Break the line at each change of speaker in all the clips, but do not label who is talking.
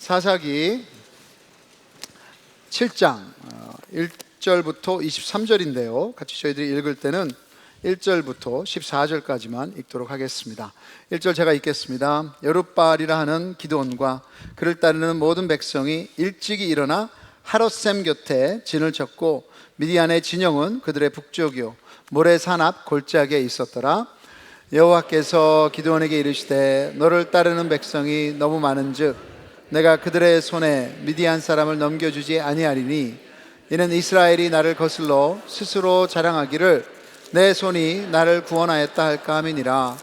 사사기 7장 1절부터 23절인데요. 같이 저희들이 읽을 때는 1절부터 14절까지만 읽도록 하겠습니다. 1절 제가 읽겠습니다. 여룻바알이라 하는 기드온과 그를 따르는 모든 백성이 일찍이 일어나 하롯셈 곁에 진을 쳤고 미디안의 진영은 그들의 북쪽이요 모래산 앞 골짜기에 있었더라. 여호와께서 기드온에게 이르시되 너를 따르는 백성이 너무 많은즉 내가 그들의 손에 미디안 사람을 넘겨주지 아니하리니 이는 이스라엘이 나를 거슬러 스스로 자랑하기를 내 손이 나를 구원하였다 할까 함이니라.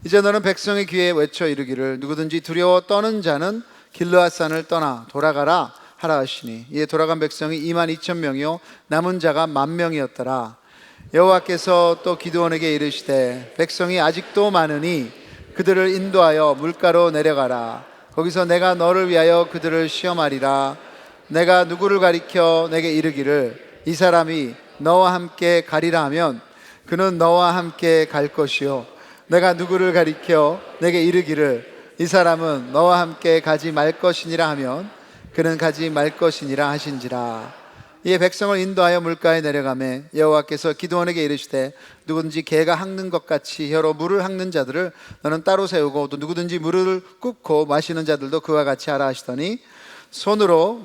이제 너는 백성의 귀에 외쳐 이르기를 누구든지 두려워 떠는 자는 길르앗산을 떠나 돌아가라 하라 하시니 이에 돌아간 백성이 22,000명이요 남은 자가 10,000명이었더라. 여호와께서 또 기드온에게 이르시되 백성이 아직도 많으니 그들을 인도하여 물가로 내려가라. 거기서 내가 너를 위하여 그들을 시험하리라. 내가 누구를 가리켜 내게 이르기를 이 사람이 너와 함께 가리라 하면 그는 너와 함께 갈 것이요 내가 누구를 가리켜 내게 이르기를 이 사람은 너와 함께 가지 말 것이니라 하면 그는 가지 말 것이니라 하신지라. 이에 백성을 인도하여 물가에 내려가매 여호와께서 기드온에게 이르시되 누구든지 개가 핥는 것 같이 혀로 물을 핥는 자들을 너는 따로 세우고 또 누구든지 물을 굽고 마시는 자들도 그와 같이 하라 하시더니 손으로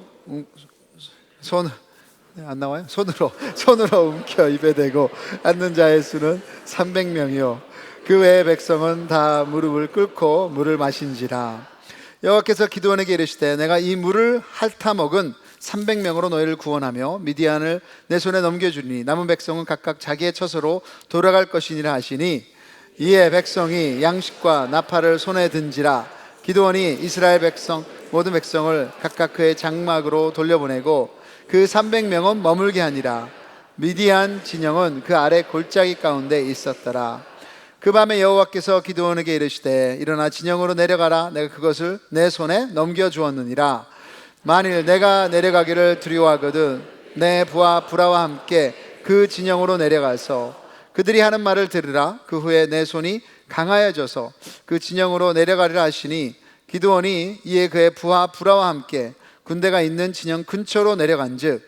움켜 입에 대고 앉는 자의 수는 300명이요 그 외의 백성은 다 무릎을 꿇고 물을 마신지라. 여호와께서 기드온에게 이르시되 내가 이 물을 핥아 먹은 300명으로 너희를 구원하며 미디안을 내 손에 넘겨주니 남은 백성은 각각 자기의 처소로 돌아갈 것이니라 하시니 이에 백성이 양식과 나팔을 손에 든지라. 기드온이 이스라엘 백성 모든 백성을 각각 그의 장막으로 돌려보내고 그 300명은 머물게 하니라. 미디안 진영은 그 아래 골짜기 가운데 있었더라. 그 밤에 여호와께서 기드온에게 이르시되 일어나 진영으로 내려가라. 내가 그것을 내 손에 넘겨주었느니라. 만일 내가 내려가기를 두려워하거든 내 부하 브라와 함께 그 진영으로 내려가서 그들이 하는 말을 들으라. 그 후에 내 손이 강하여져서 그 진영으로 내려가리라 하시니 기드온이 이에 그의 부하 브라와 함께 군대가 있는 진영 근처로 내려간즉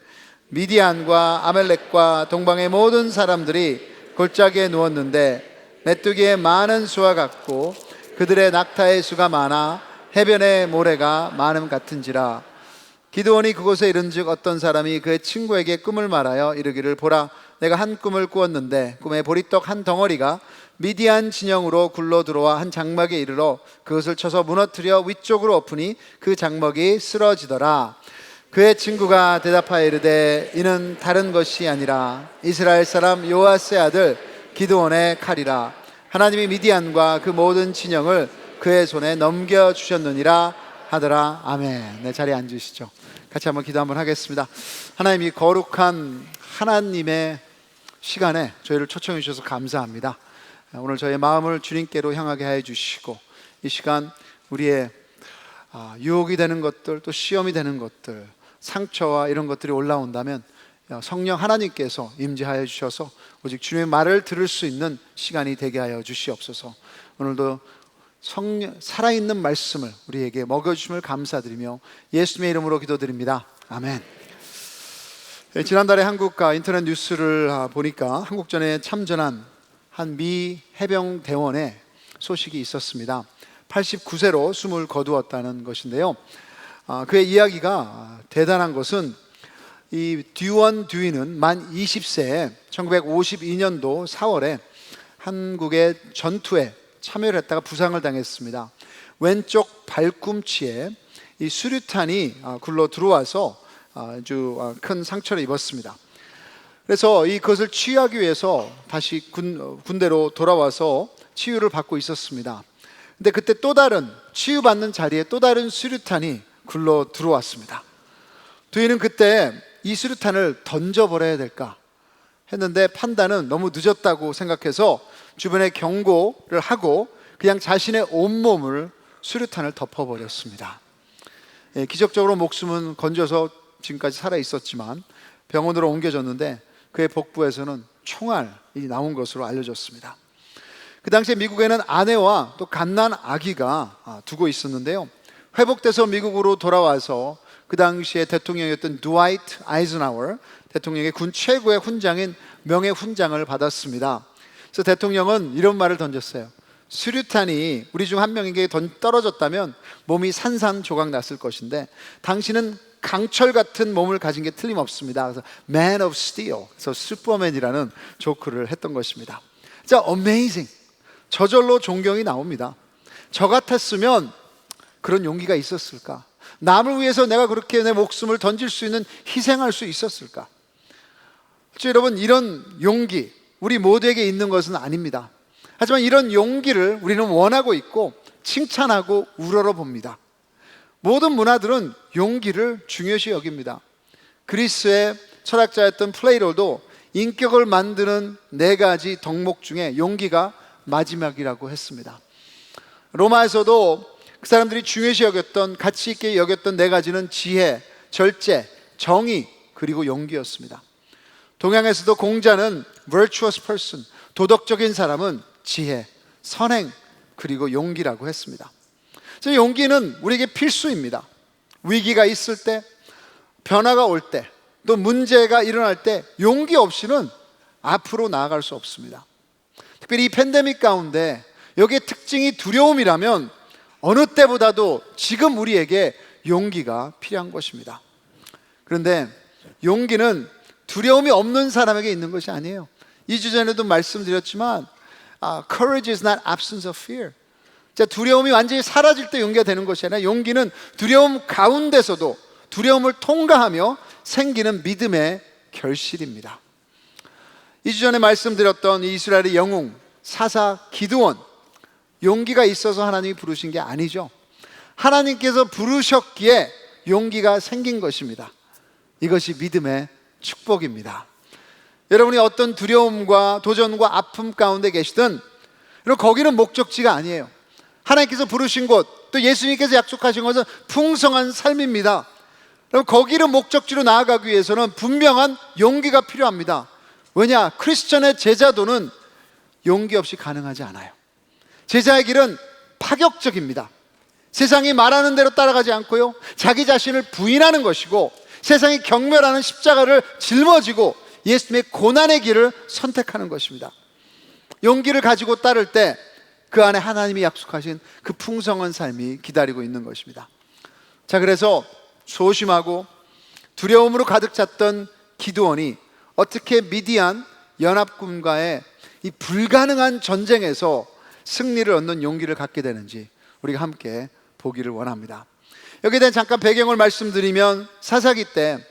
미디안과 아멜렉과 동방의 모든 사람들이 골짜기에 누웠는데 메뚜기의 많은 수와 같고 그들의 낙타의 수가 많아 해변의 모래가 많음 같은지라. 기드온이 그곳에 이른즉 어떤 사람이 그의 친구에게 꿈을 말하여 이르기를 보라 내가 한 꿈을 꾸었는데 꿈에 보리떡 한 덩어리가 미디안 진영으로 굴러 들어와 한 장막에 이르러 그것을 쳐서 무너뜨려 위쪽으로 엎으니 그 장막이 쓰러지더라. 그의 친구가 대답하여 이르되 이는 다른 것이 아니라 이스라엘 사람 요아스의 아들 기드온의 칼이라. 하나님이 미디안과 그 모든 진영을 그의 손에 넘겨주셨느니라 하더라. 아멘. 네, 자리에 앉으시죠. 같이 한번 기도 한번 하겠습니다. 하나님, 이 거룩한 하나님의 시간에 저희를 초청해 주셔서 감사합니다. 오늘 저희의 마음을 주님께로 향하게 해 주시고 이 시간 우리의 유혹이 되는 것들 또 시험이 되는 것들 상처와 이런 것들이 올라온다면 성령 하나님께서 임재하여 주셔서 오직 주님의 말을 들을 수 있는 시간이 되게 하여 주시옵소서. 오늘도 살아있는 말씀을 우리에게 먹여주심을 감사드리며 예수님의 이름으로 기도드립니다. 아멘. 지난달에 한국과 인터넷 뉴스를 보니까 한국전에 참전한 한 미 해병대원의 소식이 있었습니다. 89세로 숨을 거두었다는 것인데요. 그의 이야기가 대단한 것은 이 듀원 듀이는 만 20세에 1952년도 4월에 한국의 전투에 참여를 했다가 부상을 당했습니다. 왼쪽 발꿈치에 이 수류탄이 굴러 들어와서 아주 큰 상처를 입었습니다. 그래서 그것을 치유하기 위해서 다시 군대로 돌아와서 치유를 받고 있었습니다. 근데 그때 또 다른 치유받는 자리에 또 다른 수류탄이 굴러 들어왔습니다. 두이는 그때 이 수류탄을 던져버려야 될까 했는데 판단은 너무 늦었다고 생각해서 주변에 경고를 하고 그냥 자신의 온몸을 수류탄을 덮어버렸습니다. 기적적으로 목숨은 건져서 지금까지 살아 있었지만 병원으로 옮겨졌는데 그의 복부에서는 총알이 나온 것으로 알려졌습니다. 그 당시에 미국에는 아내와 또 갓난 아기가 두고 있었는데요. 회복돼서 미국으로 돌아와서 그 당시에 대통령이었던 드와이트 아이젠하워 대통령의 군 최고의 훈장인 명예 훈장을 받았습니다. 그래서 대통령은 이런 말을 던졌어요. 수류탄이 우리 중 한 명에게 떨어졌다면 몸이 산산조각 났을 것인데 당신은 강철 같은 몸을 가진 게 틀림없습니다. 그래서 Man of Steel, 그래서 슈퍼맨이라는 조크를 했던 것입니다. 진짜 amazing. 저절로 존경이 나옵니다. 저 같았으면 그런 용기가 있었을까? 남을 위해서 내가 그렇게 내 목숨을 던질 수 있는, 희생할 수 있었을까? 여러분, 이런 용기 우리 모두에게 있는 것은 아닙니다. 하지만 이런 용기를 우리는 원하고 있고 칭찬하고 우러러 봅니다. 모든 문화들은 용기를 중요시 여깁니다. 그리스의 철학자였던 플레이로도 인격을 만드는 4가지 덕목 중에 용기가 마지막이라고 했습니다. 로마에서도 그 사람들이 중요시 여겼던, 가치 있게 여겼던 4가지는 지혜, 절제, 정의, 그리고 용기였습니다. 동양에서도 공자는 virtuous person, 도덕적인 사람은 지혜, 선행, 그리고 용기라고 했습니다. 용기는 우리에게 필수입니다. 위기가 있을 때, 변화가 올 때, 또 문제가 일어날 때 용기 없이는 앞으로 나아갈 수 없습니다. 특별히 이 팬데믹 가운데 여기에 특징이 두려움이라면 어느 때보다도 지금 우리에게 용기가 필요한 것입니다. 그런데 용기는 두려움이 없는 사람에게 있는 것이 아니에요. 2주 전에도 말씀드렸지만 courage is not absence of fear. 두려움이 완전히 사라질 때 용기가 되는 것이 아니라 용기는 두려움 가운데서도 두려움을 통과하며 생기는 믿음의 결실입니다. 2주 전에 말씀드렸던 이스라엘의 영웅 사사 기드온, 용기가 있어서 하나님이 부르신 게 아니죠. 하나님께서 부르셨기에 용기가 생긴 것입니다. 이것이 믿음의 축복입니다. 여러분이 어떤 두려움과 도전과 아픔 가운데 계시든 거기는 목적지가 아니에요. 하나님께서 부르신 곳, 또 예수님께서 약속하신 것은 풍성한 삶입니다. 거기를 목적지로 나아가기 위해서는 분명한 용기가 필요합니다. 왜냐? 크리스천의 제자도는 용기 없이 가능하지 않아요. 제자의 길은 파격적입니다. 세상이 말하는 대로 따라가지 않고요, 자기 자신을 부인하는 것이고 세상이 경멸하는 십자가를 짊어지고 예수님의 고난의 길을 선택하는 것입니다. 용기를 가지고 따를 때 그 안에 하나님이 약속하신 그 풍성한 삶이 기다리고 있는 것입니다. 그래서 소심하고 두려움으로 가득 찼던 기드온이 어떻게 미디안 연합군과의 이 불가능한 전쟁에서 승리를 얻는 용기를 갖게 되는지 우리가 함께 보기를 원합니다. 여기에 대한 잠깐 배경을 말씀드리면 사사기 때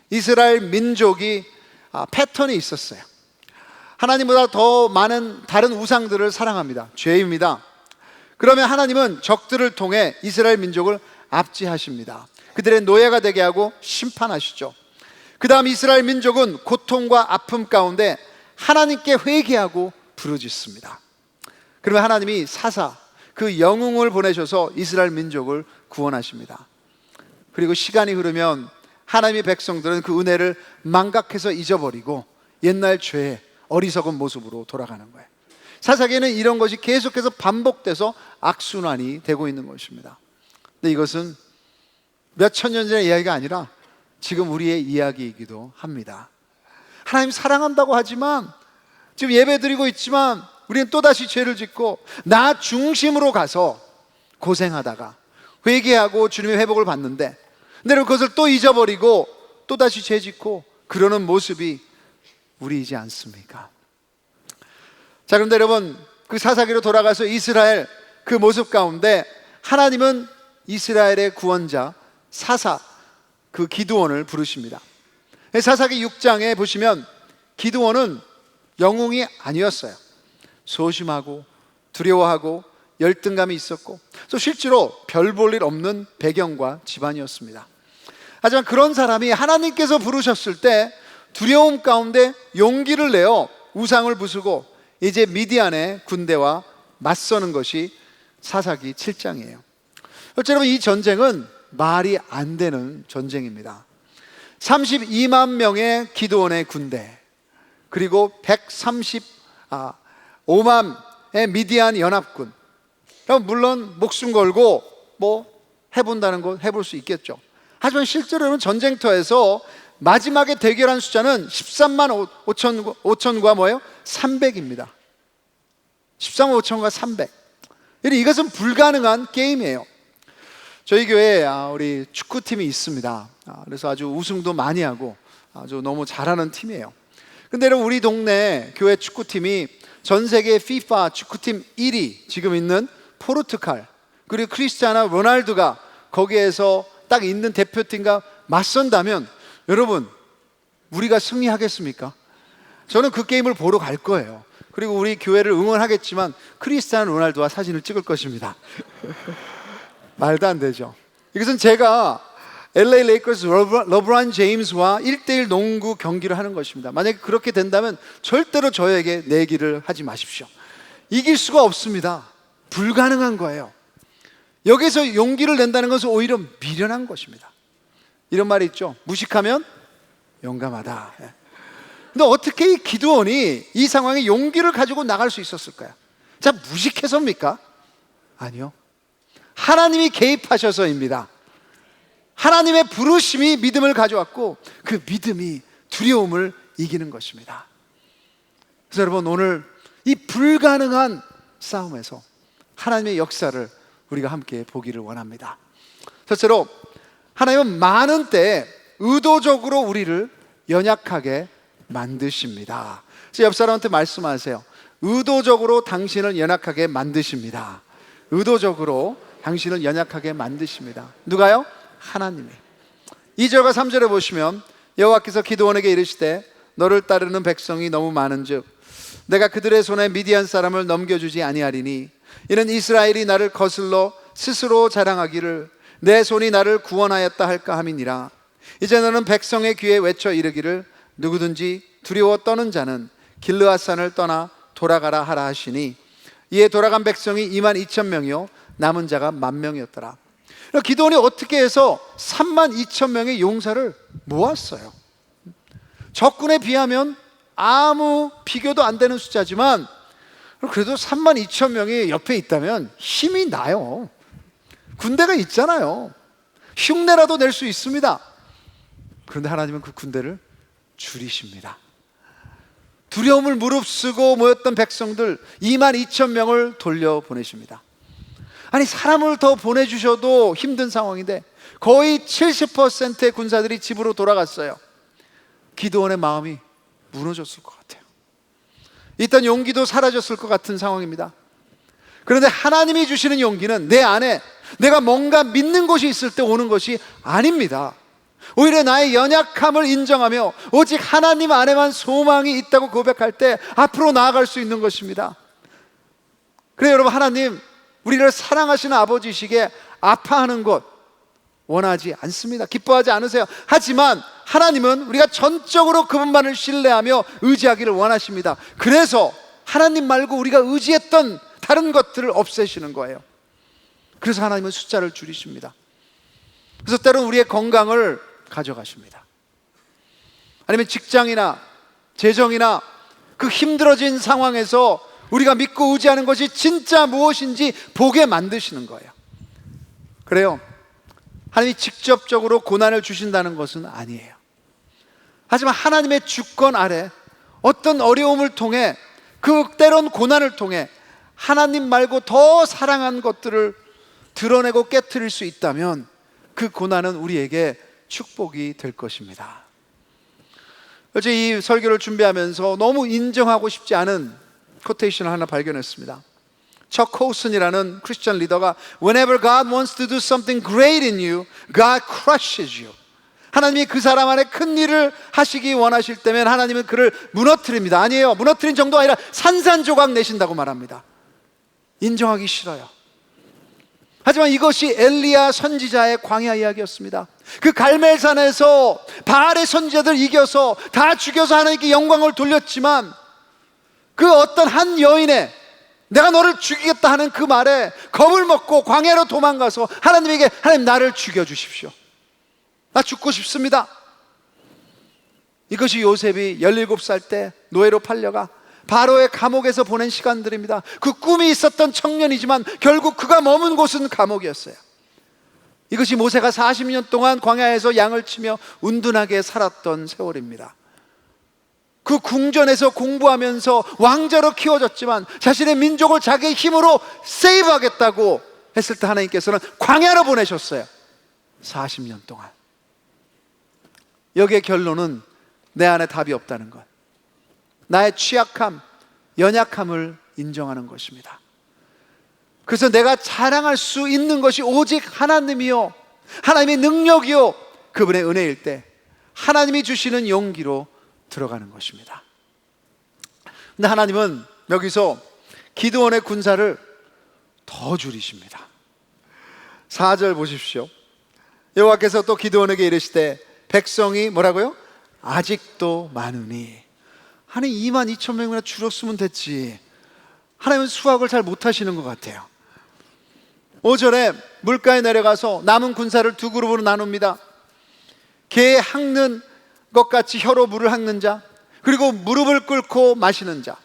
이스라엘 민족이 패턴이 있었어요. 하나님보다 더 많은 다른 우상들을 사랑합니다. 죄입니다. 그러면 하나님은 적들을 통해 이스라엘 민족을 압제하십니다. 그들의 노예가 되게 하고 심판하시죠. 그 다음 이스라엘 민족은 고통과 아픔 가운데 하나님께 회개하고 부르짖습니다. 그러면 하나님이 사사, 그 영웅을 보내셔서 이스라엘 민족을 구원하십니다. 그리고 시간이 흐르면 하나님의 백성들은 그 은혜를 망각해서 잊어버리고 옛날 죄에 어리석은 모습으로 돌아가는 거예요. 사사기에는 이런 것이 계속해서 반복돼서 악순환이 되고 있는 것입니다. 근데 이것은 몇천 년 전의 이야기가 아니라 지금 우리의 이야기이기도 합니다. 하나님 사랑한다고 하지만 지금 예배드리고 있지만 우리는 또다시 죄를 짓고 나 중심으로 가서 고생하다가 회개하고 주님의 회복을 받는데, 근데 그것을 또 잊어버리고 또다시 죄 짓고 그러는 모습이 우리이지 않습니까? 그런데 여러분, 그 사사기로 돌아가서 이스라엘 그 모습 가운데 하나님은 이스라엘의 구원자 사사, 그 기드온을 부르십니다. 사사기 6장에 보시면 기드온은 영웅이 아니었어요. 소심하고 두려워하고 열등감이 있었고 또 실제로 별 볼 일 없는 배경과 집안이었습니다. 하지만 그런 사람이 하나님께서 부르셨을 때 두려움 가운데 용기를 내어 우상을 부수고 이제 미디안의 군대와 맞서는 것이 사사기 7장이에요. 여러분, 이 전쟁은 말이 안 되는 전쟁입니다. 32만 명의 기드온의 군대, 그리고 135만의 미디안 연합군. 물론 목숨 걸고 해본다는 거 해볼 수 있겠죠. 하지만 실제로는 전쟁터에서 마지막에 대결한 숫자는 13만 5천과 뭐예요? 300입니다. 13만 5천과 300. 이것은 불가능한 게임이에요. 저희 교회에 우리 축구팀이 있습니다. 그래서 아주 우승도 많이 하고 아주 너무 잘하는 팀이에요. 근데 여러분, 우리 동네 교회 축구팀이 전 세계 FIFA 축구팀 1위 지금 있는 포르투갈, 그리고 크리스티아노 로날두가 거기에서 딱 있는 대표팀과 맞선다면 여러분, 우리가 승리하겠습니까? 저는 그 게임을 보러 갈 거예요. 그리고 우리 교회를 응원하겠지만 크리스티아노 로날두와 사진을 찍을 것입니다. 말도 안 되죠. 이것은 제가 LA 레이커스 러브론 제임스와 1대1 농구 경기를 하는 것입니다. 만약에 그렇게 된다면 절대로 저에게 내기를 하지 마십시오. 이길 수가 없습니다. 불가능한 거예요. 여기서 용기를 낸다는 것은 오히려 미련한 것입니다. 이런 말이 있죠. 무식하면 용감하다. 근데 어떻게 이 기드온이 이 상황에 용기를 가지고 나갈 수 있었을까요? 자, 무식해서입니까? 아니요. 하나님이 개입하셔서입니다. 하나님의 부르심이 믿음을 가져왔고 그 믿음이 두려움을 이기는 것입니다. 그래서 여러분, 오늘 이 불가능한 싸움에서 하나님의 역사를 우리가 함께 보기를 원합니다. 첫째로, 하나님은 많은 때에 의도적으로 우리를 연약하게 만드십니다. 그래서 옆 사람한테 말씀하세요. 의도적으로 당신을 연약하게 만드십니다. 의도적으로 당신을 연약하게 만드십니다. 누가요? 하나님이. 2절과 3절에 보시면 여호와께서 기드온에게 이르시되 너를 따르는 백성이 너무 많은즉 내가 그들의 손에 미디안 사람을 넘겨주지 아니하리니 이는 이스라엘이 나를 거슬러 스스로 자랑하기를 내 손이 나를 구원하였다 할까 함이니라. 이제 너는 백성의 귀에 외쳐 이르기를 누구든지 두려워 떠는 자는 길르앗산을 떠나 돌아가라 하라 하시니 이에 돌아간 백성이 2만 2천 명이요 남은 자가 1만 명이었더라. 기드온이 어떻게 해서 3만 2천 명의 용사를 모았어요. 적군에 비하면 아무 비교도 안 되는 숫자지만 그래도 3만 2천 명이 옆에 있다면 힘이 나요. 군대가 있잖아요. 흉내라도 낼 수 있습니다. 그런데 하나님은 그 군대를 줄이십니다. 두려움을 무릅쓰고 모였던 백성들 2만 2천 명을 돌려보내십니다. 아니, 사람을 더 보내주셔도 힘든 상황인데 거의 70%의 군사들이 집으로 돌아갔어요. 기드온의 마음이 무너졌을 것 같아요. 일단 용기도 사라졌을 것 같은 상황입니다. 그런데 하나님이 주시는 용기는 내 안에 내가 뭔가 믿는 것이 있을 때 오는 것이 아닙니다. 오히려 나의 연약함을 인정하며 오직 하나님 안에만 소망이 있다고 고백할 때 앞으로 나아갈 수 있는 것입니다. 그래요, 여러분, 하나님 우리를 사랑하시는 아버지시기에 아파하는 것 원하지 않습니다. 기뻐하지 않으세요. 하지만 하나님은 우리가 전적으로 그분만을 신뢰하며 의지하기를 원하십니다. 그래서 하나님 말고 우리가 의지했던 다른 것들을 없애시는 거예요. 그래서 하나님은 숫자를 줄이십니다. 그래서 때로는 우리의 건강을 가져가십니다. 아니면 직장이나 재정이나 그 힘들어진 상황에서 우리가 믿고 의지하는 것이 진짜 무엇인지 보게 만드시는 거예요. 그래요, 하나님이 직접적으로 고난을 주신다는 것은 아니에요. 하지만 하나님의 주권 아래 어떤 어려움을 통해, 그 때론 고난을 통해 하나님 말고 더 사랑한 것들을 드러내고 깨트릴 수 있다면 그 고난은 우리에게 축복이 될 것입니다. 어제 이 설교를 준비하면서 너무 인정하고 싶지 않은 코테이션을 하나 발견했습니다. 척 코슨이라는 크리스천 리더가 Whenever God wants to do something great in you, God crushes you. 하나님이 그 사람 안에 큰 일을 하시기 원하실 때면 하나님은 그를 무너뜨립니다. 아니에요, 무너뜨린 정도가 아니라 산산조각 내신다고 말합니다. 인정하기 싫어요. 하지만 이것이 엘리야 선지자의 광야 이야기였습니다. 그 갈멜산에서 바알의 선지자들 이겨서 다 죽여서 하나님께 영광을 돌렸지만 그 어떤 한 여인의 내가 너를 죽이겠다 하는 그 말에 겁을 먹고 광야로 도망가서 하나님에게 하나님 나를 죽여주십시오. 나 죽고 싶습니다. 이것이 요셉이 17살 때 노예로 팔려가 바로의 감옥에서 보낸 시간들입니다. 그 꿈이 있었던 청년이지만 결국 그가 머문 곳은 감옥이었어요. 이것이 모세가 40년 동안 광야에서 양을 치며 운둔하게 살았던 세월입니다. 그 궁전에서 공부하면서 왕자로 키워졌지만 자신의 민족을 자기의 힘으로 세이브하겠다고 했을 때 하나님께서는 광야로 보내셨어요. 40년 동안. 여기에 결론은 내 안에 답이 없다는 것, 나의 취약함, 연약함을 인정하는 것입니다. 그래서 내가 자랑할 수 있는 것이 오직 하나님이요, 하나님의 능력이요, 그분의 은혜일 때 하나님이 주시는 용기로 들어가는 것입니다. 근데 하나님은 여기서 기드온의 군사를 더 줄이십니다. 4절 보십시오. 여호와께서 또 기드온에게 이르시되 백성이 뭐라고요? 아직도 많으니. 하나님 22,000명이나 줄였으면 됐지. 하나님은 수학을 잘 못하시는 것 같아요. 5절에 물가에 내려가서 남은 군사를 두 그룹으로 나눕니다. 개 핥는 것 같이 혀로 물을 핥는 자, 그리고 무릎을 꿇고 마시는 자,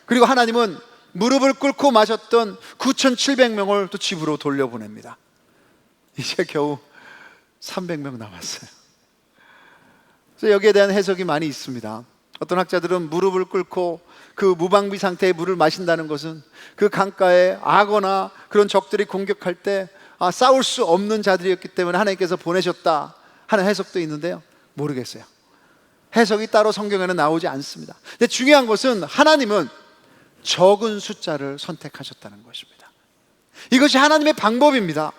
그리고 하나님은 무릎을 꿇고 마셨던 9,700명을 또 집으로 돌려보냅니다. 이제 겨우 300명 남았어요. 그래서 여기에 대한 해석이 많이 있습니다. 어떤 학자들은 무릎을 꿇고 그 무방비 상태의 물을 마신다는 것은 그 강가에 악어나 그런 적들이 공격할 때 싸울 수 없는 자들이었기 때문에 하나님께서 보내셨다 하는 해석도 있는데요, 모르겠어요. 해석이 따로 성경에는 나오지 않습니다. 근데 중요한 것은 하나님은 적은 숫자를 선택하셨다는 것입니다. 이것이 하나님의 방법입니다.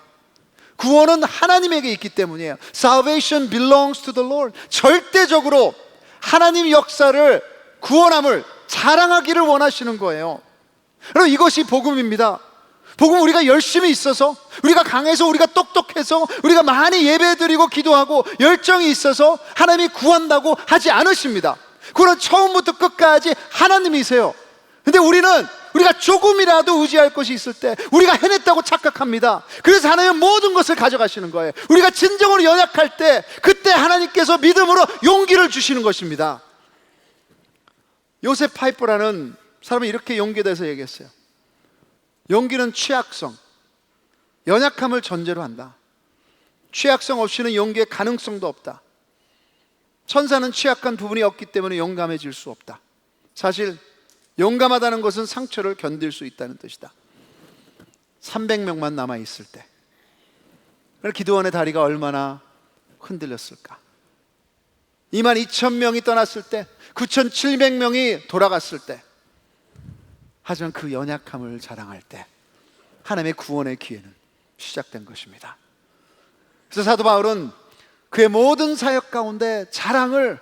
구원은 하나님에게 있기 때문이에요. Salvation belongs to the Lord. 절대적으로 하나님 역사를, 구원함을 자랑하기를 원하시는 거예요. 여러분, 이것이 복음입니다. 복음, 우리가 열심히 있어서, 우리가 강해서, 우리가 똑똑해서, 우리가 많이 예배드리고 기도하고 열정이 있어서 하나님이 구한다고 하지 않으십니다. 그건 처음부터 끝까지 하나님이세요. 근데 우리가 조금이라도 의지할 것이 있을 때 우리가 해냈다고 착각합니다. 그래서 하나님은 모든 것을 가져가시는 거예요. 우리가 진정으로 연약할 때 그때 하나님께서 믿음으로 용기를 주시는 것입니다. 요셉 파이퍼라는 사람이 이렇게 용기에 대해서 얘기했어요. 용기는 취약성, 연약함을 전제로 한다. 취약성 없이는 용기의 가능성도 없다. 천사는 취약한 부분이 없기 때문에 용감해질 수 없다. 사실 용감하다는 것은 상처를 견딜 수 있다는 뜻이다. 300명만 남아있을 때 기드온의 다리가 얼마나 흔들렸을까. 22,000명이 떠났을 때, 9,700명이 돌아갔을 때, 하지만 그 연약함을 자랑할 때 하나님의 구원의 기회는 시작된 것입니다. 그래서 사도 바울은 그의 모든 사역 가운데 자랑을,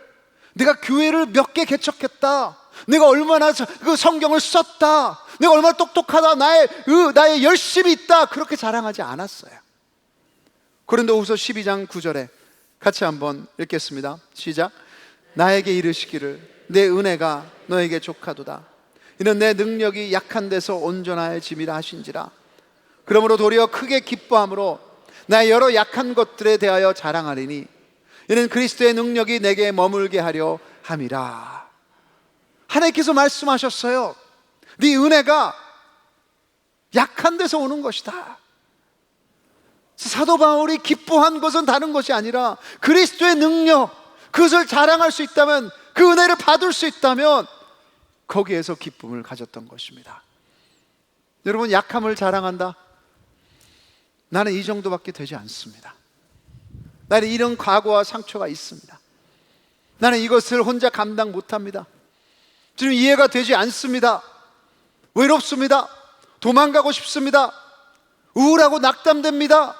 내가 교회를 몇 개 개척했다, 내가 얼마나 그 성경을 썼다, 내가 얼마나 똑똑하다, 나의 열심이 있다, 그렇게 자랑하지 않았어요. 고린도후서 12장 9절에 같이 한번 읽겠습니다. 시작. 나에게 이르시기를 내 은혜가 너에게 족하도다. 이는 내 능력이 약한 데서 온전하여짐이라 하신지라. 그러므로 도리어 크게 기뻐함으로 나의 여러 약한 것들에 대하여 자랑하리니 이는 그리스도의 능력이 내게 머물게 하려 함이라. 하나님께서 말씀하셨어요. 네 은혜가 약한 데서 오는 것이다. 사도 바울이 기뻐한 것은 다른 것이 아니라 그리스도의 능력, 그것을 자랑할 수 있다면, 그 은혜를 받을 수 있다면 거기에서 기쁨을 가졌던 것입니다. 여러분, 약함을 자랑한다? 나는 이 정도밖에 되지 않습니다. 나는 이런 과거와 상처가 있습니다. 나는 이것을 혼자 감당 못합니다. 지금 이해가 되지 않습니다. 외롭습니다. 도망가고 싶습니다. 우울하고 낙담됩니다.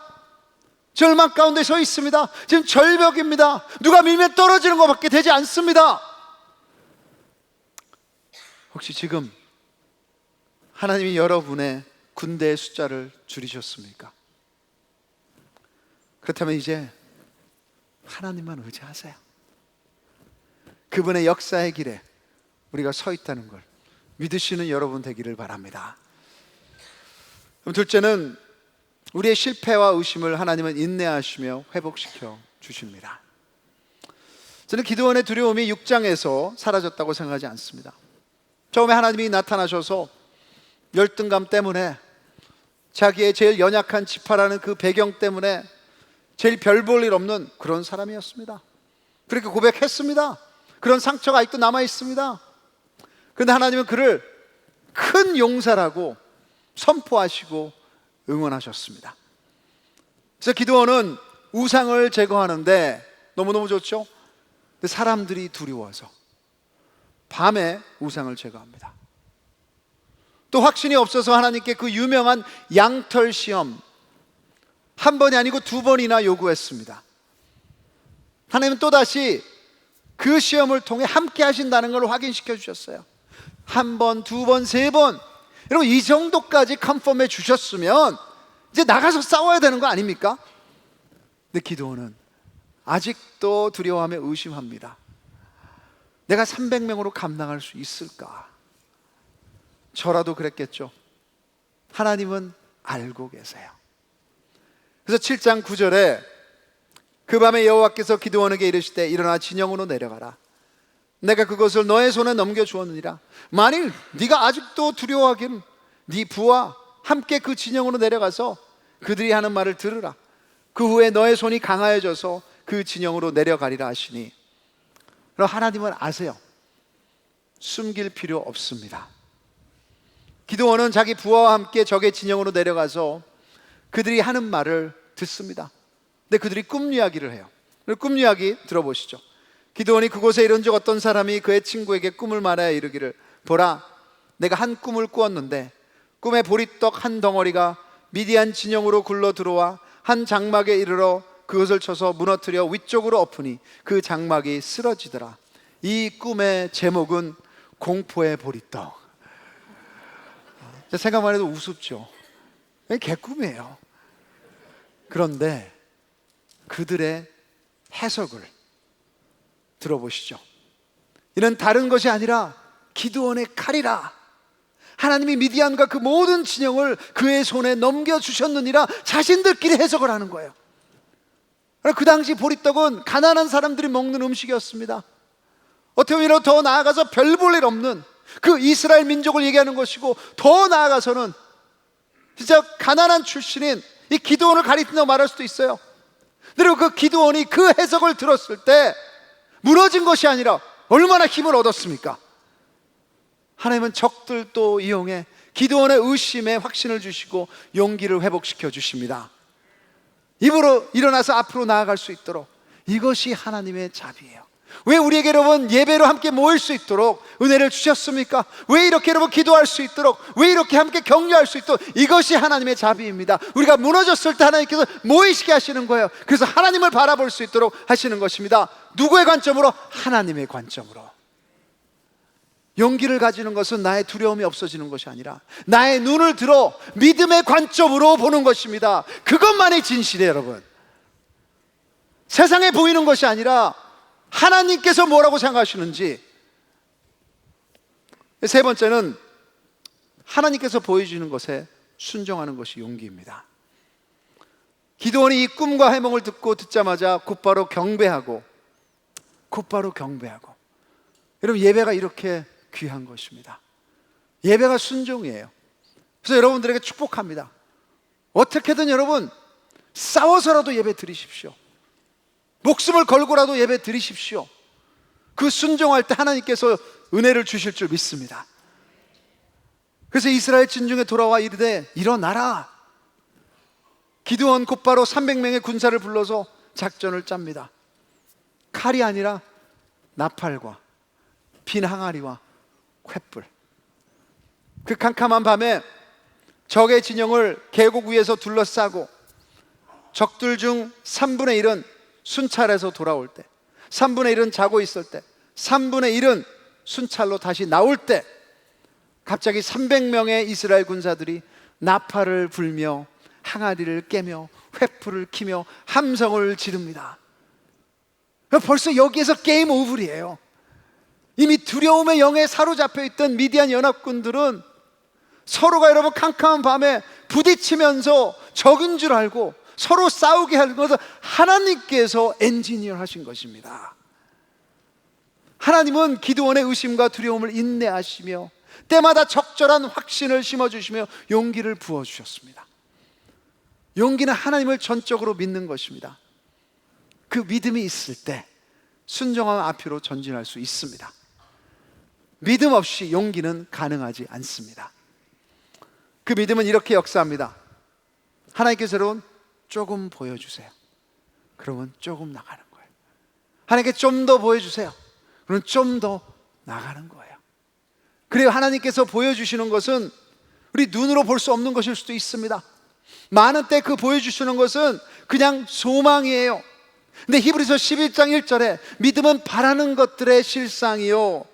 절망 가운데 서 있습니다. 지금 절벽입니다. 누가 밀면 떨어지는 것밖에 되지 않습니다. 혹시 지금 하나님이 여러분의 군대의 숫자를 줄이셨습니까? 그렇다면 이제 하나님만 의지하세요. 그분의 역사의 길에 우리가 서 있다는 걸 믿으시는 여러분 되기를 바랍니다. 그럼 둘째는 우리의 실패와 의심을 하나님은 인내하시며 회복시켜 주십니다. 저는 기드온의 두려움이 6장에서 사라졌다고 생각하지 않습니다. 처음에 하나님이 나타나셔서 열등감 때문에, 자기의 제일 연약한 지파라는 그 배경 때문에 제일 별 볼 일 없는 그런 사람이었습니다. 그렇게 고백했습니다. 그런 상처가 아직도 남아 있습니다. 그런데 하나님은 그를 큰 용사라고 선포하시고 응원하셨습니다. 그래서 기드온은 우상을 제거하는데 너무너무 좋죠. 근데 사람들이 두려워서 밤에 우상을 제거합니다. 또 확신이 없어서 하나님께 그 유명한 양털 시험 한 번이 아니고 2번이나 요구했습니다. 하나님은 또다시 그 시험을 통해 함께 하신다는 걸 확인시켜 주셨어요. 1번, 2번, 3번. 여러분, 이 정도까지 컨펌해 주셨으면 이제 나가서 싸워야 되는 거 아닙니까? 근데 기드온은 아직도 두려워하며 의심합니다. 내가 300명으로 감당할 수 있을까? 저라도 그랬겠죠. 하나님은 알고 계세요. 그래서 7장 9절에 그 밤에 여호와께서 기드온에게 이르시되 일어나 진영으로 내려가라. 내가 그것을 너의 손에 넘겨주었느니라. 만일 네가 아직도 두려워하긴 네 부와 함께 그 진영으로 내려가서 그들이 하는 말을 들으라. 그 후에 너의 손이 강하여져서 그 진영으로 내려가리라 하시니. 그럼 하나님은 아세요. 숨길 필요 없습니다. 기드온은 자기 부하와 함께 적의 진영으로 내려가서 그들이 하는 말을 듣습니다. 근데 그들이 꿈 이야기를 해요. 꿈 이야기 들어보시죠. 기드온이 그곳에 이른 적 어떤 사람이 그의 친구에게 꿈을 말하여 이르기를 보라, 내가 한 꿈을 꾸었는데 꿈에 보리떡 한 덩어리가 미디안 진영으로 굴러 들어와 한 장막에 이르러 그것을 쳐서 무너뜨려 위쪽으로 엎으니 그 장막이 쓰러지더라. 이 꿈의 제목은 공포의 보리떡. 생각만 해도 우습죠. 개꿈이에요. 그런데 그들의 해석을 들어보시죠. 이는 다른 것이 아니라 기드온의 칼이라. 하나님이 미디안과 그 모든 진영을 그의 손에 넘겨주셨느니라 자신들끼리 해석을 하는 거예요. 그 당시 보리떡은 가난한 사람들이 먹는 음식이었습니다. 어떻게 보면 더 나아가서 별 볼 일 없는 그 이스라엘 민족을 얘기하는 것이고, 더 나아가서는 진짜 가난한 출신인 이 기드온을 가리킨다고 말할 수도 있어요. 그리고 그 기드온이 그 해석을 들었을 때 무너진 것이 아니라 얼마나 힘을 얻었습니까? 하나님은 적들도 이용해 기드온의 의심에 확신을 주시고 용기를 회복시켜 주십니다. 입으로 일어나서 앞으로 나아갈 수 있도록. 이것이 하나님의 자비예요. 왜 우리에게 여러분 예배로 함께 모일 수 있도록 은혜를 주셨습니까? 왜 이렇게 여러분 기도할 수 있도록, 왜 이렇게 함께 격려할 수 있도록? 이것이 하나님의 자비입니다. 우리가 무너졌을 때 하나님께서 모이시게 하시는 거예요. 그래서 하나님을 바라볼 수 있도록 하시는 것입니다. 누구의 관점으로? 하나님의 관점으로. 용기를 가지는 것은 나의 두려움이 없어지는 것이 아니라 나의 눈을 들어 믿음의 관점으로 보는 것입니다. 그것만이 진실이에요, 여러분. 세상에 보이는 것이 아니라 하나님께서 뭐라고 생각하시는지. 세 번째는 하나님께서 보여주는 것에 순종하는 것이 용기입니다. 기드온이 이 꿈과 해몽을 듣자마자 곧바로 경배하고 여러분, 예배가 이렇게 귀한 것입니다. 예배가 순종이에요. 그래서 여러분들에게 축복합니다. 어떻게든 여러분 싸워서라도 예배 드리십시오. 목숨을 걸고라도 예배 드리십시오. 그 순종할 때 하나님께서 은혜를 주실 줄 믿습니다. 그래서 이스라엘 진중에 돌아와 이르되 일어나라. 기드온 곧바로 300명의 군사를 불러서 작전을 짭니다. 칼이 아니라 나팔과 빈 항아리와 횃불. 그 캄캄한 밤에 적의 진영을 계곡 위에서 둘러싸고 적들 중 3분의 1은 순찰해서 돌아올 때, 3분의 1은 자고 있을 때, 3분의 1은 순찰로 다시 나올 때 갑자기 300명의 이스라엘 군사들이 나팔을 불며 항아리를 깨며 횃불을 키며 함성을 지릅니다. 벌써 여기에서 게임 오버이에요. 이미 두려움의 영에 사로잡혀 있던 미디안 연합군들은 서로가 여러분 캄캄한 밤에 부딪히면서 적인 줄 알고 서로 싸우게 하는 것은 하나님께서 엔지니어 하신 것입니다. 하나님은 기드온의 의심과 두려움을 인내하시며 때마다 적절한 확신을 심어주시며 용기를 부어주셨습니다. 용기는 하나님을 전적으로 믿는 것입니다. 그 믿음이 있을 때 순종함 앞으로 전진할 수 있습니다. 믿음 없이 용기는 가능하지 않습니다. 그 믿음은 이렇게 역사합니다. 하나님께서 여러분 조금 보여주세요. 그러면 조금 나가는 거예요. 하나님께 좀 더 보여주세요. 그러면 좀 더 나가는 거예요. 그리고 하나님께서 보여주시는 것은 우리 눈으로 볼 수 없는 것일 수도 있습니다. 많은 때 그 보여주시는 것은 그냥 소망이에요. 근데 히브리서 11장 1절에 믿음은 바라는 것들의 실상이요.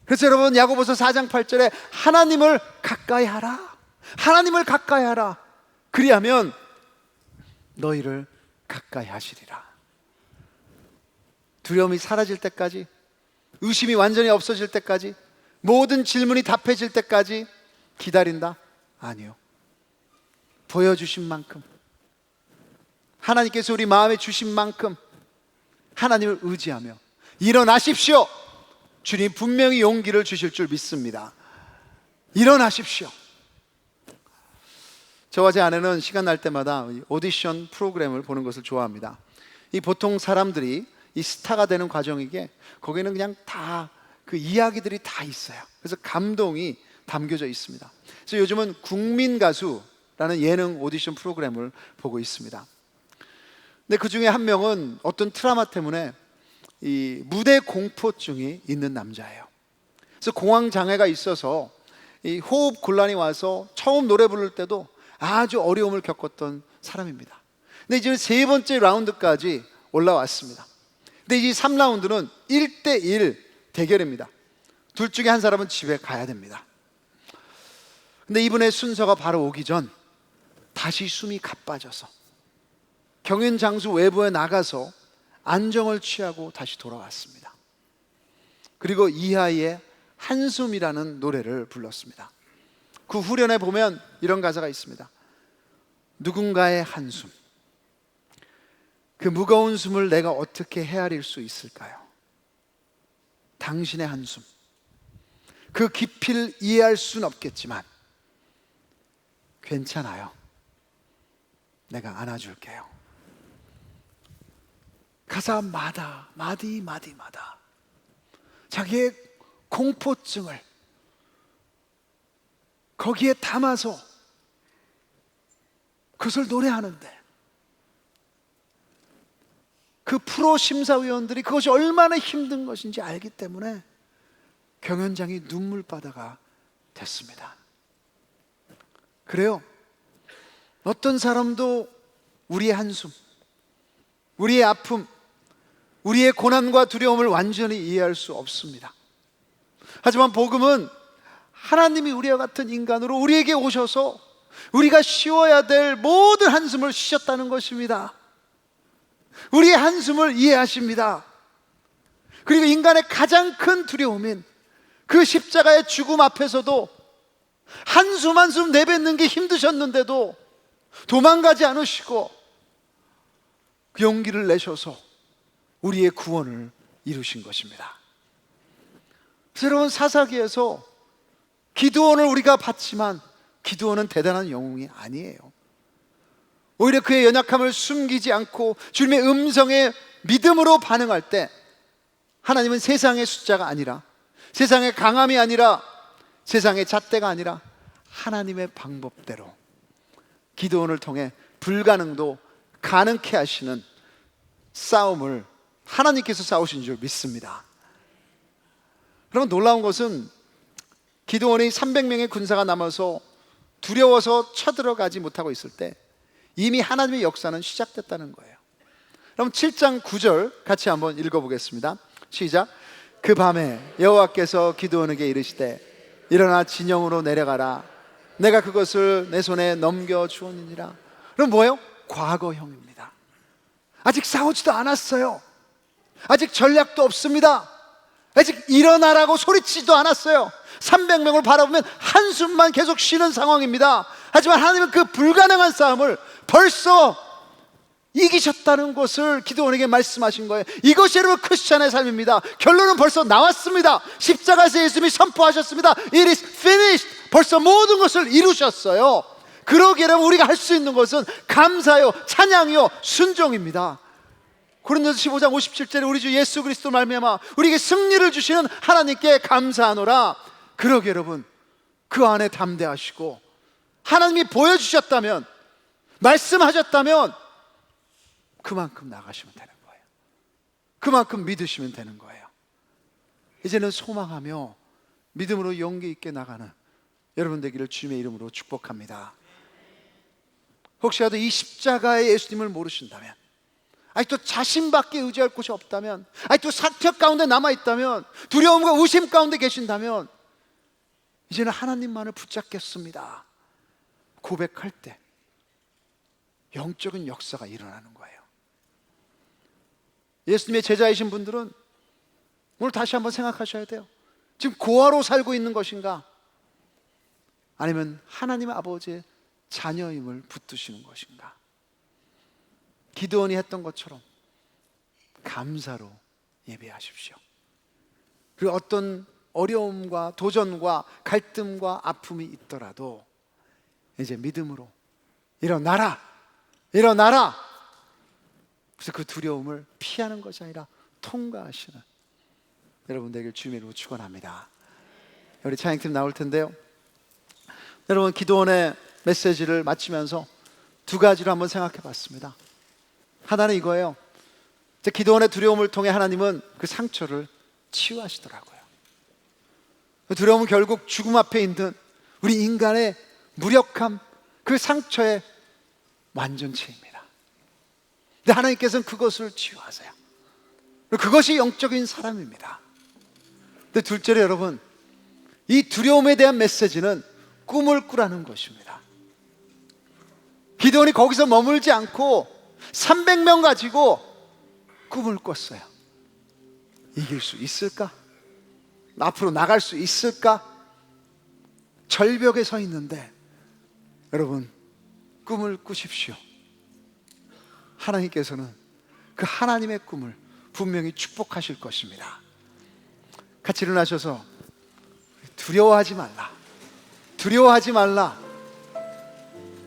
그래서 여러분 야고보서 4장 8절에 하나님을 가까이 하라. 하나님을 가까이 하라. 그리하면 너희를 가까이 하시리라. 두려움이 사라질 때까지, 의심이 완전히 없어질 때까지, 모든 질문이 답해질 때까지 기다린다? 아니요. 보여주신 만큼, 하나님께서 우리 마음에 주신 만큼 하나님을 의지하며 일어나십시오. 주님 분명히 용기를 주실 줄 믿습니다. 일어나십시오. 저와 제 아내는 시간 날 때마다 오디션 프로그램을 보는 것을 좋아합니다. 이 보통 사람들이 이 스타가 되는 과정이게 거기는 그냥 다 그 이야기들이 다 있어요. 그래서 감동이 담겨져 있습니다. 그래서 요즘은 국민가수라는 예능 오디션 프로그램을 보고 있습니다. 근데 그 중에 한 명은 어떤 트라우마 때문에 이 무대 공포증이 있는 남자예요. 그래서 공황 장애가 있어서 이 호흡 곤란이 와서 처음 노래 부를 때도 아주 어려움을 겪었던 사람입니다. 근데 이제 세 번째 라운드까지 올라왔습니다. 근데 이 3라운드는 1대1 대결입니다. 둘 중에 한 사람은 집에 가야 됩니다. 근데 이분의 순서가 바로 오기 전 다시 숨이 가빠져서 경연 장소 외부에 나가서 안정을 취하고 다시 돌아왔습니다. 그리고 이하이의 한숨이라는 노래를 불렀습니다. 그 후련에 보면 이런 가사가 있습니다. 누군가의 한숨, 그 무거운 숨을 내가 어떻게 헤아릴 수 있을까요? 당신의 한숨, 그 깊이를 이해할 수는 없겠지만 괜찮아요. 내가 안아줄게요. 가사마다 마디마디마다 자기의 공포증을 거기에 담아서 그것을 노래하는데 그 프로 심사위원들이 그것이 얼마나 힘든 것인지 알기 때문에 경연장이 눈물바다가 됐습니다. 그래요. 어떤 사람도 우리의 한숨, 우리의 아픔, 우리의 고난과 두려움을 완전히 이해할 수 없습니다. 하지만 복음은 하나님이 우리와 같은 인간으로 우리에게 오셔서 우리가 쉬어야 될 모든 한숨을 쉬셨다는 것입니다. 우리의 한숨을 이해하십니다. 그리고 인간의 가장 큰 두려움인 그 십자가의 죽음 앞에서도 한숨 한숨 내뱉는 게 힘드셨는데도 도망가지 않으시고 그 용기를 내셔서 우리의 구원을 이루신 것입니다. 새로운 사사기에서 기드온을 우리가 봤지만 기드온은 대단한 영웅이 아니에요. 오히려 그의 연약함을 숨기지 않고 주님의 음성에 믿음으로 반응할 때 하나님은 세상의 숫자가 아니라, 세상의 강함이 아니라, 세상의 잣대가 아니라 하나님의 방법대로 기드온을 통해 불가능도 가능케 하시는 싸움을 하나님께서 싸우신 줄 믿습니다. 그럼 놀라운 것은 기드온이 300명의 군사가 남아서 두려워서 쳐들어가지 못하고 있을 때 이미 하나님의 역사는 시작됐다는 거예요. 그럼 7장 9절 같이 한번 읽어보겠습니다. 시작. 그 밤에 여호와께서 기드온에게 이르시되 일어나 진영으로 내려가라. 내가 그것을 내 손에 넘겨주었느니라. 그럼 뭐예요? 과거형입니다. 아직 싸우지도 않았어요. 아직 전략도 없습니다. 아직 일어나라고 소리치지도 않았어요. 300명을 바라보면 한숨만 계속 쉬는 상황입니다. 하지만 하나님은 그 불가능한 싸움을 벌써 이기셨다는 것을 기드온에게 말씀하신 거예요. 이것이 여러분 크리스찬의 삶입니다. 결론은 벌써 나왔습니다. 십자가에서 예수님이 선포하셨습니다. It is finished. 벌써 모든 것을 이루셨어요. 그러기에 우리가 할 수 있는 것은 감사요, 찬양이요, 순종입니다. 고린도서 15장 57절에 우리 주 예수 그리스도 말미암아 우리에게 승리를 주시는 하나님께 감사하노라. 그러기에 여러분, 그 안에 담대하시고 하나님이 보여주셨다면, 말씀하셨다면 그만큼 나가시면 되는 거예요. 그만큼 믿으시면 되는 거예요. 이제는 소망하며 믿음으로 용기 있게 나가는 여러분 되기를 주님의 이름으로 축복합니다. 혹시라도 이 십자가의 예수님을 모르신다면, 아직도 자신밖에 의지할 곳이 없다면, 아직도 사척 가운데 남아있다면, 두려움과 의심 가운데 계신다면, 이제는 하나님만을 붙잡겠습니다 고백할 때 영적인 역사가 일어나는 거예요. 예수님의 제자이신 분들은 오늘 다시 한번 생각하셔야 돼요. 지금 고아로 살고 있는 것인가, 아니면 하나님 아버지의 자녀임을 붙드시는 것인가. 기드온이 했던 것처럼 감사로 예배하십시오. 그리고 어떤 어려움과 도전과 갈등과 아픔이 있더라도 이제 믿음으로 일어나라, 일어나라. 그래서 그 두려움을 피하는 것이 아니라 통과하시는 여러분 되길 주님의 이름으로 축원합니다. 우리 찬양팀 나올 텐데요, 여러분 기도원의 메시지를 마치면서 두 가지로 한번 생각해 봤습니다. 하나는 이거예요. 기도원의 두려움을 통해 하나님은 그 상처를 치유하시더라고요. 그 두려움은 결국 죽음 앞에 있는 우리 인간의 무력함, 그 상처의 완전체입니다. 근데 하나님께서는 그것을 치유하세요. 그것이 영적인 사람입니다. 근데 둘째로 여러분, 이 두려움에 대한 메시지는 꿈을 꾸라는 것입니다. 기드온이 거기서 머물지 않고 300명 가지고 꿈을 꿨어요. 이길 수 있을까? 앞으로 나갈 수 있을까? 절벽에 서 있는데 여러분, 꿈을 꾸십시오. 하나님께서는 그 하나님의 꿈을 분명히 축복하실 것입니다. 같이 일어나셔서 두려워하지 말라, 두려워하지 말라,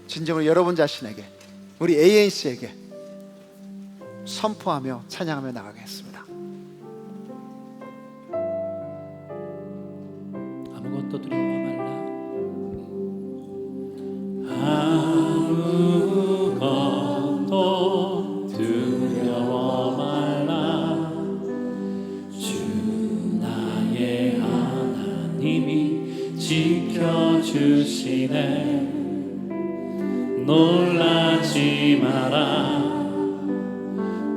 진정으로 여러분 자신에게, 우리 ANC에게 선포하며 찬양하며 나가겠습니다.
아무것도 두려워 말라. 아무것도 두려워 말라. 주 나의 하나님이 지켜주시네. 놀라지 마라,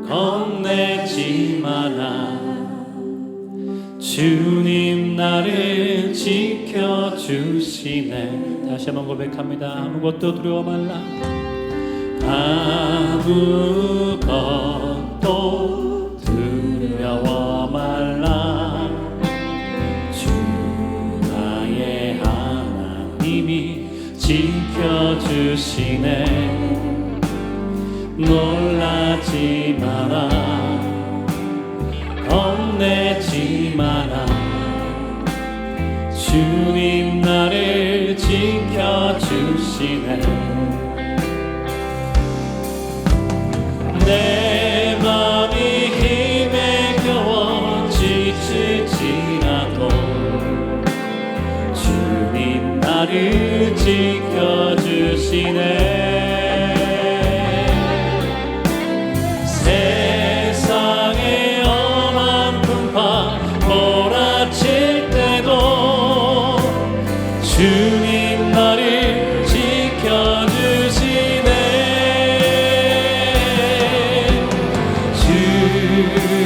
겁내지 마라. 주님 나를 지켜주시네. 다시 한번 고백합니다. 아무것도 두려워 말라. 아무것도 두려워 말라. 주 나의 하나님이 지켜주시네. 놀라지 마라, 겁내지 마라. 주님 나를 지켜주시네. 내 맘이 힘에 겨워 지칠지라도 주님 나를 지켜주시네. 세상의 엄한 풍파 몰아칠 때도 주님 나를 지켜주시네.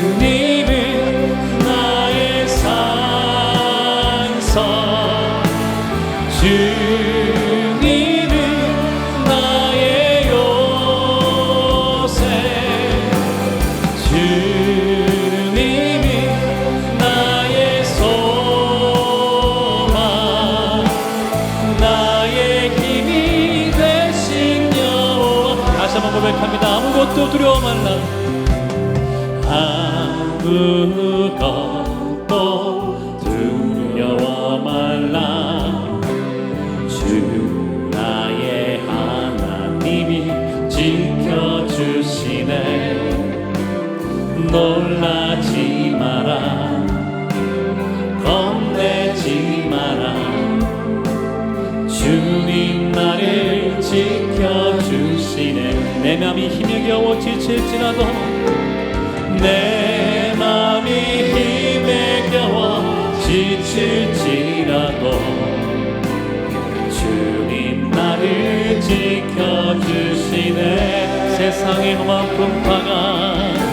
주님은 나의 산성, 주님은 나의 요새, 주님이 나의 소망, 나의 힘이 되신 여호와. 다시 한번 고백합니다. 아무것도 두려워 말라. 아무것도 두려워 말라. 주 나의 놀라지 마라 겁내지 마라 주님 나를 지켜주시네 내 맘이 힘에 겨워 지칠지라도 내 맘이 힘에 겨워 지칠지라도 주님 나를 지켜주시네 세상의 험한 풍파가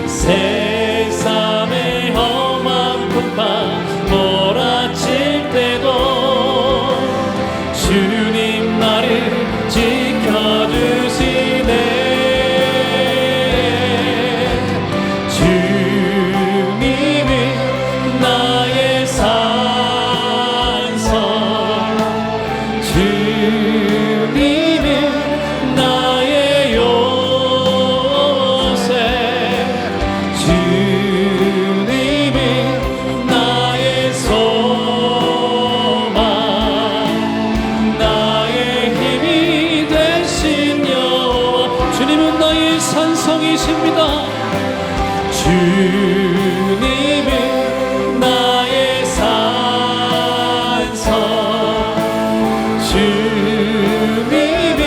세상의 험한 풍파 몰아칠 때도 주님 나를 지켜주시네 주님은 나의 산성 주님은 나의 요새 주님은 나의 소망 나의 힘이 되신 여호와 주님은 나의 산성이십니다 주님은 나의 산성 주님은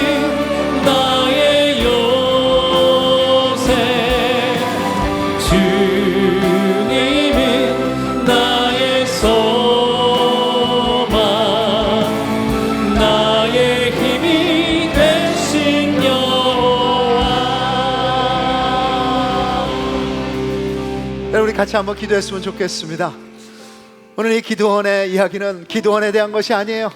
나의 요새 주님은 나의 소망 나의 힘이 되신 여호와
우리 같이 한번 기도했으면 좋겠습니다. 오늘 이 기도원의 이야기는 기도원에 대한 것이 아니에요.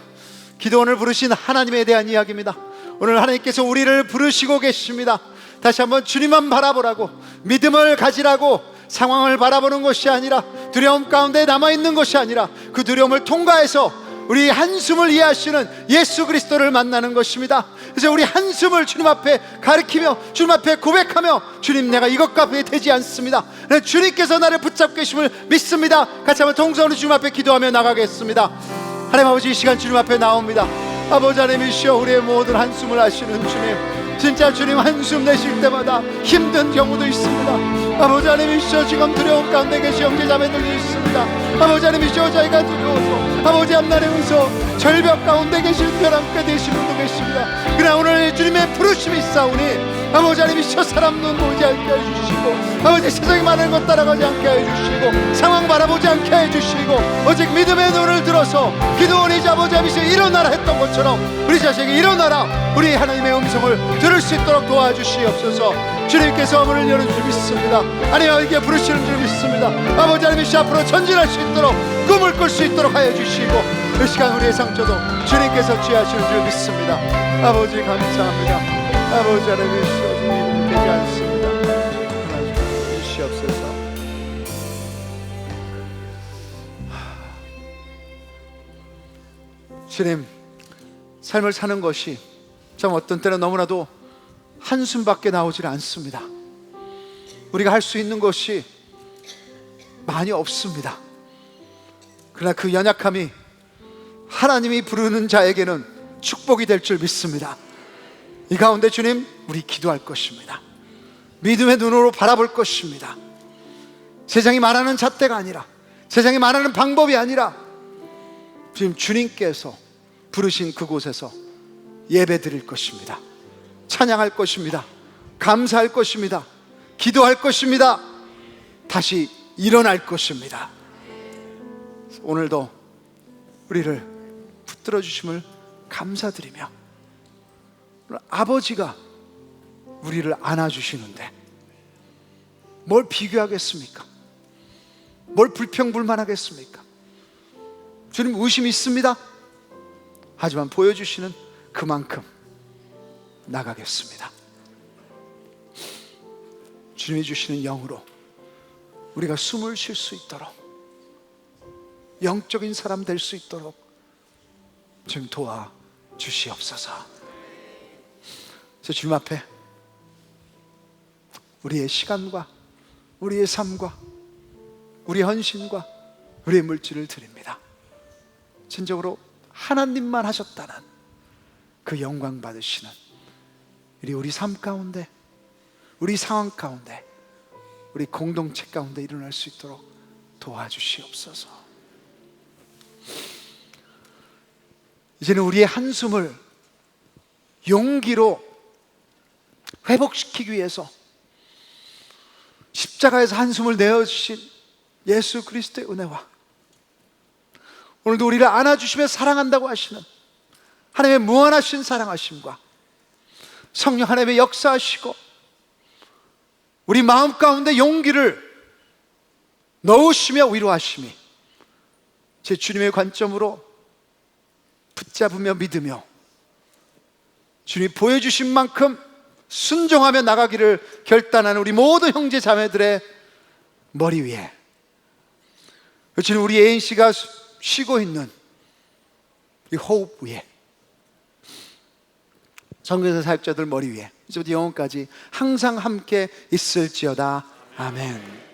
기도원을 부르신 하나님에 대한 이야기입니다. 오늘 하나님께서 우리를 부르시고 계십니다. 다시 한번 주님만 바라보라고, 믿음을 가지라고, 상황을 바라보는 것이 아니라, 두려움 가운데 남아있는 것이 아니라 그 두려움을 통과해서 우리 한숨을 이해하시는 예수 그리스도를 만나는 것입니다. 그래서 우리 한숨을 주님 앞에 가리키며 주님 앞에 고백하며, 주님 내가 이것과 되지 않습니다, 주님께서 나를 붙잡고 계심을 믿습니다. 같이 한번 동성으로 주님 앞에 기도하며 나가겠습니다. 하나님 아버지, 이 시간 주님 앞에 나옵니다. 아버지 하나님이시여, 우리의 모든 한숨을 아시는 주님, 진짜 주님 한숨 내쉴 때마다 힘든 경우도 있습니다. 아버지 하나님이시여, 지금 두려움 가운데 계신 형제자매들도 있습니다. 아버지 하나님이시여, 저희가 두려워서 아버지 앞날에서 절벽 가운데 계실 벼랑끝 되신 분도 계십니다. 그러나 오늘 주님의 부르심이 있사오니 아버지 하나님이시여, 사람 눈 보지 않게 해주시고, 아버지 세상에 많은 것 따라가지 않게 해주시고, 상황 바라보지 않게 해주시고, 오직 믿음의 눈을 들어서 기도원이자 아버지 하나님이시여 일어나라 했던 것처럼 우리 자식에게 일어나라, 우리 하나님의 음성을 들을 수 있도록 도와주시옵소서. 주님께서 문을 여는 줄 믿습니다. 하나님께 부르시는 줄 믿습니다. 아버지 하나님이시여, 앞으로 전진할 수 있도록, 꿈을 꿀 수 있도록 하여 주시고, 이 시간 우리의 상처도 주님께서 취하시는 줄 믿습니다. 아버지 감사합니다. 아버지 하나님이시여, 주님 되지 않습니다. 하나님 주시옵소서. 주님, 삶을 사는 것이 참 어떤 때는 너무나도 한숨밖에 나오질 않습니다. 우리가 할 수 있는 것이 많이 없습니다. 그러나 그 연약함이 하나님이 부르는 자에게는 축복이 될 줄 믿습니다. 이 가운데 주님, 우리 기도할 것입니다. 믿음의 눈으로 바라볼 것입니다. 세상이 말하는 잣대가 아니라, 세상이 말하는 방법이 아니라, 지금 주님께서 부르신 그곳에서 예배 드릴 것입니다. 찬양할 것입니다. 감사할 것입니다. 기도할 것입니다. 다시 일어날 것입니다. 오늘도 우리를 붙들어 주심을 감사드리며, 아버지가 우리를 안아주시는데 뭘 비교하겠습니까? 뭘 불평불만하겠습니까? 주님, 의심이 있습니다. 하지만 보여주시는 그만큼 나가겠습니다. 주님이 주시는 영으로 우리가 숨을 쉴 수 있도록, 영적인 사람 될 수 있도록 좀 도와주시옵소서. 그래서 주님 앞에 우리의 시간과 우리의 삶과 우리의 헌신과 우리의 물질을 드립니다. 진정으로 하나님만 하셨다는 그 영광 받으시는 우리 삶 가운데, 우리 상황 가운데 우리 공동체 가운데 일어날 수 있도록 도와주시옵소서. 이제는 우리의 한숨을 용기로 회복시키기 위해서 십자가에서 한숨을 내어주신 예수 그리스도의 은혜와 오늘도 우리를 안아주시며 사랑한다고 하시는 하나님의 무한하신 사랑하심과 성령 하나님의 역사하시고 우리 마음 가운데 용기를 넣으시며 위로하심이 제 주님의 관점으로 붙잡으며 믿으며 주님이 보여주신 만큼 순종하며 나가기를 결단하는 우리 모든 형제 자매들의 머리 위에, 주님 우리 ANC가 쉬고 있는 이 호흡 위에, 성교사 사역자들 머리 위에 이제부터 영원까지 항상 함께 있을지어다. 아멘.